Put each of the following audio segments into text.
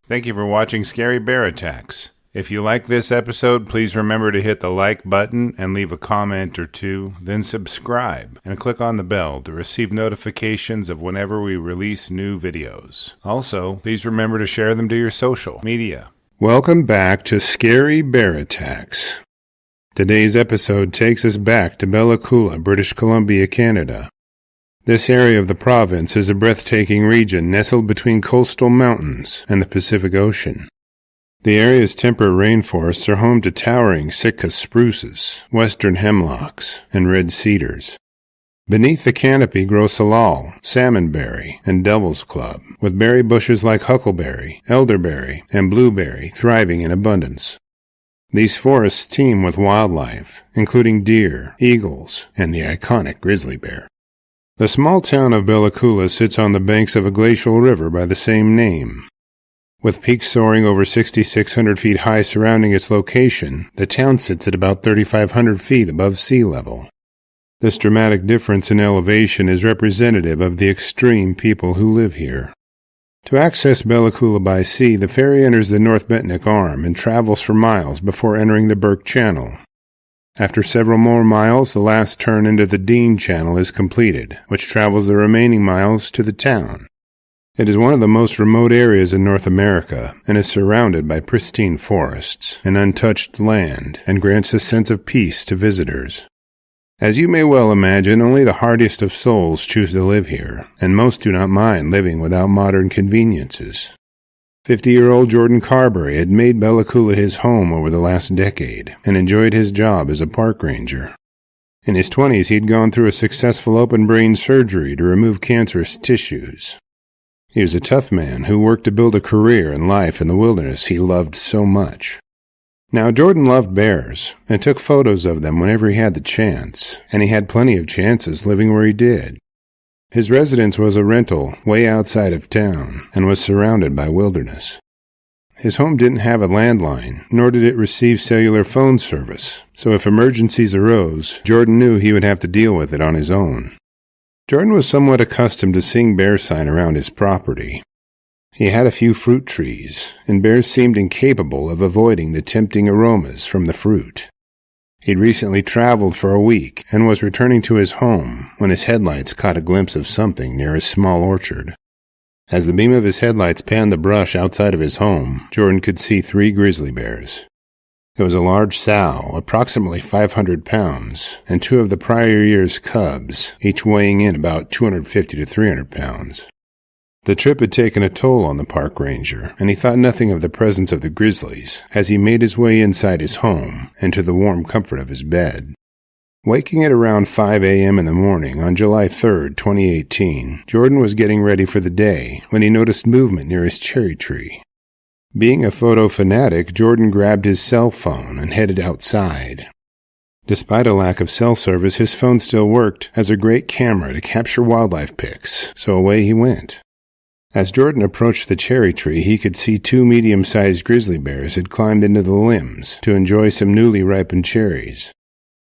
Thank you for watching Scary Bear Attacks. If you like this episode, please remember to hit the like button and leave a comment or two, then subscribe and click on the bell to receive notifications of whenever we release new videos. Also, please remember to share them to your social media. Welcome back to Scary Bear Attacks. Today's episode takes us back to Bella Coola, British Columbia, Canada. This area of the province is a breathtaking region nestled between coastal mountains and the Pacific Ocean. The area's temperate rainforests are home to towering Sitka spruces, western hemlocks, and red cedars. Beneath the canopy grow salal, salmonberry, and devil's club, with berry bushes like huckleberry, elderberry, and blueberry thriving in abundance. These forests teem with wildlife, including deer, eagles, and the iconic grizzly bear. The small town of Bella Coola sits on the banks of a glacial river by the same name. With peaks soaring over 6,600 feet high surrounding its location, the town sits at about 3,500 feet above sea level. This dramatic difference in elevation is representative of the extreme people who live here. To access Bella Coola by sea, the ferry enters the North Bentnick Arm and travels for miles before entering the Burke Channel. After several more miles, the last turn into the Dean Channel is completed, which travels the remaining miles to the town. It is one of the most remote areas in North America and is surrounded by pristine forests and untouched land and grants a sense of peace to visitors. As you may well imagine, only the hardiest of souls choose to live here, and most do not mind living without modern conveniences. 50-year-old Jordan Carbery had made Bella Coola his home over the last decade and enjoyed his job as a park ranger. In his 20s, he'd gone through a successful open brain surgery to remove cancerous tissues. He was a tough man who worked to build a career and life in the wilderness he loved so much. Now, Jordan loved bears and took photos of them whenever he had the chance, and he had plenty of chances living where he did. His residence was a rental way outside of town and was surrounded by wilderness. His home didn't have a landline, nor did it receive cellular phone service, so if emergencies arose, Jordan knew he would have to deal with it on his own. Jordan was somewhat accustomed to seeing bear sign around his property. He had a few fruit trees, and bears seemed incapable of avoiding the tempting aromas from the fruit. He'd recently traveled for a week and was returning to his home when his headlights caught a glimpse of something near his small orchard. As the beam of his headlights panned the brush outside of his home, Jordan could see 3 grizzly bears. There was a large sow, approximately 500 pounds, and 2 of the prior year's cubs, each weighing in about 250 to 300 pounds. The trip had taken a toll on the park ranger, and he thought nothing of the presence of the grizzlies as he made his way inside his home and to the warm comfort of his bed. Waking at around 5 a.m. in the morning on July 3, 2018, Jordan was getting ready for the day when he noticed movement near his cherry tree. Being a photo fanatic, Jordan grabbed his cell phone and headed outside. Despite a lack of cell service, his phone still worked as a great camera to capture wildlife pics, so away he went. As Jordan approached the cherry tree, he could see 2 medium-sized grizzly bears had climbed into the limbs to enjoy some newly ripened cherries.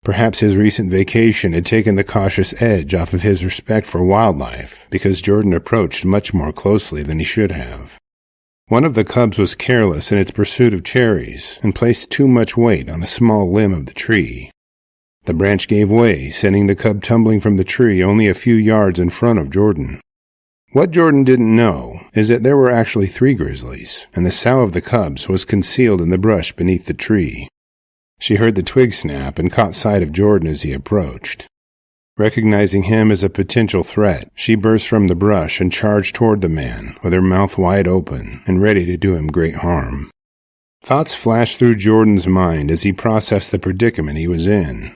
Perhaps his recent vacation had taken the cautious edge off of his respect for wildlife, because Jordan approached much more closely than he should have. One of the cubs was careless in its pursuit of cherries and placed too much weight on a small limb of the tree. The branch gave way, sending the cub tumbling from the tree only a few yards in front of Jordan. What Jordan didn't know is that there were actually 3 grizzlies, and the sow of the cubs was concealed in the brush beneath the tree. She heard the twig snap and caught sight of Jordan as he approached. Recognizing him as a potential threat, she burst from the brush and charged toward the man, with her mouth wide open and ready to do him great harm. Thoughts flashed through Jordan's mind as he processed the predicament he was in.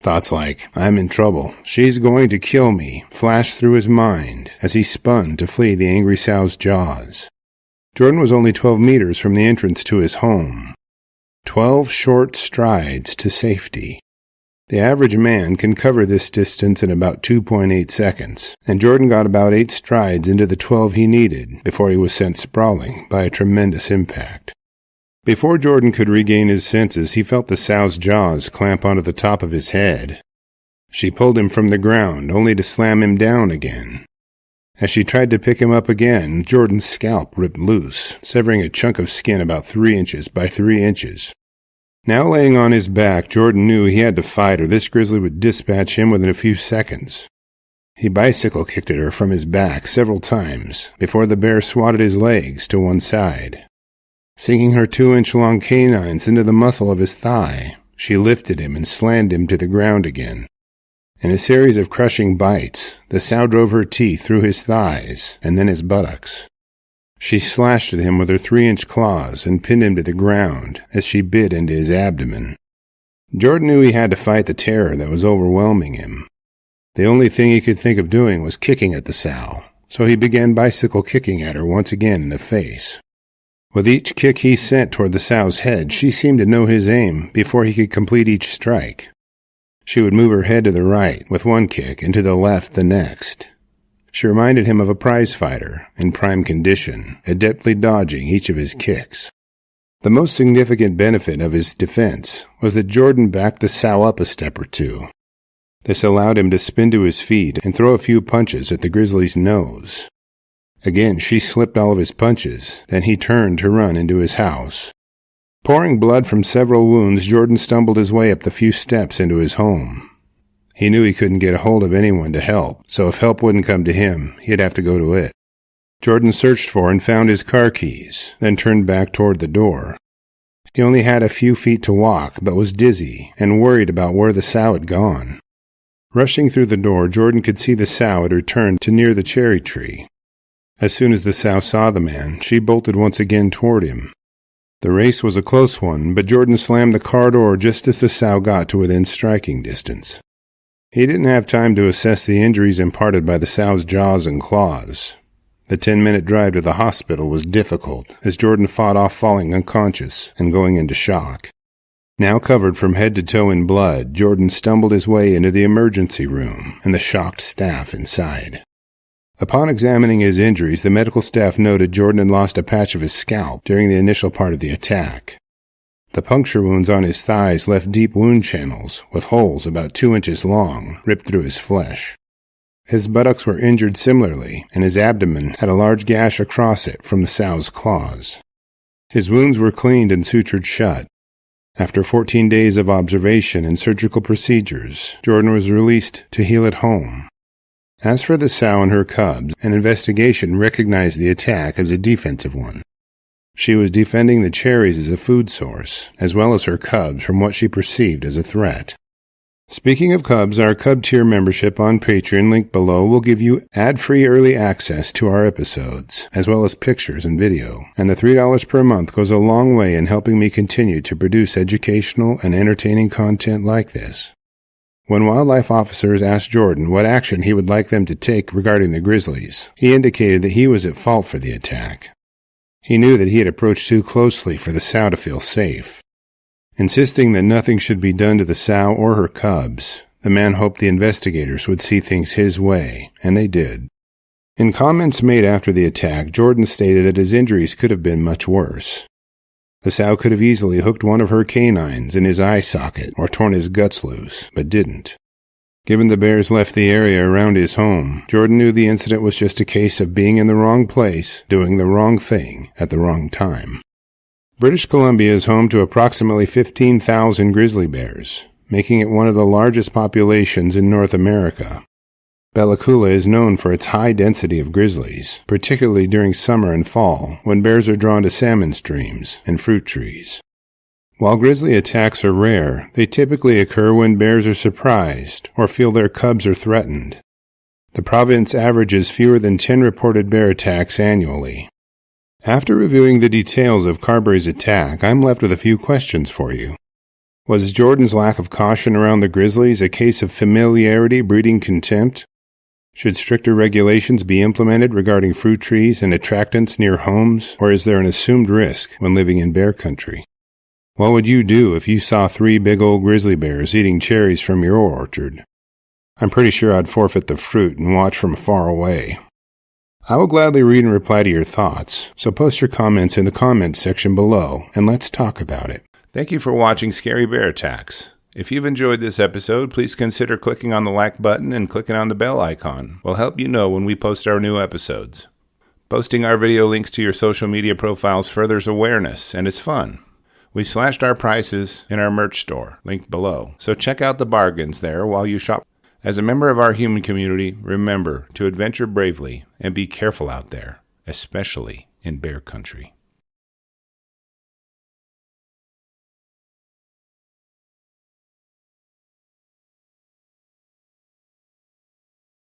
Thoughts like, "I'm in trouble, she's going to kill me," flashed through his mind as he spun to flee the angry sow's jaws. Jordan was only 12 meters from the entrance to his home. 12 short strides to safety. The average man can cover this distance in about 2.8 seconds, and Jordan got about 8 strides into the 12 he needed before he was sent sprawling by a tremendous impact. Before Jordan could regain his senses, he felt the sow's jaws clamp onto the top of his head. She pulled him from the ground, only to slam him down again. As she tried to pick him up again, Jordan's scalp ripped loose, severing a chunk of skin about 3 inches by 3 inches. Now laying on his back, Jordan knew he had to fight or this grizzly would dispatch him within a few seconds. He bicycle kicked at her from his back several times before the bear swatted his legs to one side. Sinking her 2-inch-long canines into the muscle of his thigh, she lifted him and slammed him to the ground again. In a series of crushing bites, the sow drove her teeth through his thighs and then his buttocks. She slashed at him with her 3-inch claws and pinned him to the ground as she bit into his abdomen. Jordan knew he had to fight the terror that was overwhelming him. The only thing he could think of doing was kicking at the sow, so he began bicycle kicking at her once again in the face. With each kick he sent toward the sow's head, she seemed to know his aim before he could complete each strike. She would move her head to the right with one kick and to the left the next. She reminded him of a prize fighter in prime condition, adeptly dodging each of his kicks. The most significant benefit of his defense was that Jordan backed the sow up a step or two. This allowed him to spin to his feet and throw a few punches at the grizzly's nose. Again, she slipped all of his punches, then he turned to run into his house. Pouring blood from several wounds, Jordan stumbled his way up the few steps into his home. He knew he couldn't get a hold of anyone to help, so if help wouldn't come to him, he'd have to go to it. Jordan searched for and found his car keys, then turned back toward the door. He only had a few feet to walk, but was dizzy and worried about where the sow had gone. Rushing through the door, Jordan could see the sow had returned to near the cherry tree. As soon as the sow saw the man, she bolted once again toward him. The race was a close one, but Jordan slammed the car door just as the sow got to within striking distance. He didn't have time to assess the injuries imparted by the sow's jaws and claws. The 10-minute drive to the hospital was difficult, as Jordan fought off falling unconscious and going into shock. Now covered from head to toe in blood, Jordan stumbled his way into the emergency room and the shocked staff inside. Upon examining his injuries, the medical staff noted Jordan had lost a patch of his scalp during the initial part of the attack. The puncture wounds on his thighs left deep wound channels, with holes about 2 inches long, ripped through his flesh. His buttocks were injured similarly, and his abdomen had a large gash across it from the sow's claws. His wounds were cleaned and sutured shut. After 14 days of observation and surgical procedures, Jordan was released to heal at home. As for the sow and her cubs, an investigation recognized the attack as a defensive one. She was defending the cherries as a food source, as well as her cubs from what she perceived as a threat. Speaking of cubs, our Cub Tier membership on Patreon, linked below, will give you ad-free early access to our episodes, as well as pictures and video, and the $3 per month goes a long way in helping me continue to produce educational and entertaining content like this. When wildlife officers asked Jordan what action he would like them to take regarding the grizzlies, he indicated that he was at fault for the attack. He knew that he had approached too closely for the sow to feel safe. Insisting that nothing should be done to the sow or her cubs, the man hoped the investigators would see things his way, and they did. In comments made after the attack, Jordan stated that his injuries could have been much worse. The sow could have easily hooked one of her canines in his eye socket or torn his guts loose, but didn't. Given the bears left the area around his home, Jordan knew the incident was just a case of being in the wrong place, doing the wrong thing at the wrong time. British Columbia is home to approximately 15,000 grizzly bears, making it one of the largest populations in North America. Bella Coola is known for its high density of grizzlies, particularly during summer and fall, when bears are drawn to salmon streams and fruit trees. While grizzly attacks are rare, they typically occur when bears are surprised or feel their cubs are threatened. The province averages fewer than 10 reported bear attacks annually. After reviewing the details of Carbery's attack, I'm left with a few questions for you. Was Jordan's lack of caution around the grizzlies a case of familiarity breeding contempt? Should stricter regulations be implemented regarding fruit trees and attractants near homes, or is there an assumed risk when living in bear country? What would you do if you saw 3 big old grizzly bears eating cherries from your orchard? I'm pretty sure I'd forfeit the fruit and watch from far away. I will gladly read and reply to your thoughts, so post your comments in the comments section below, and let's talk about it. Thank you for watching Scary Bear Attacks. If you've enjoyed this episode, please consider clicking on the like button and clicking on the bell icon. We'll help you know when we post our new episodes. Posting our video links to your social media profiles furthers awareness, and it's fun. We slashed our prices in our merch store, linked below, so check out the bargains there while you shop. As a member of our human community, remember to adventure bravely and be careful out there, especially in bear country.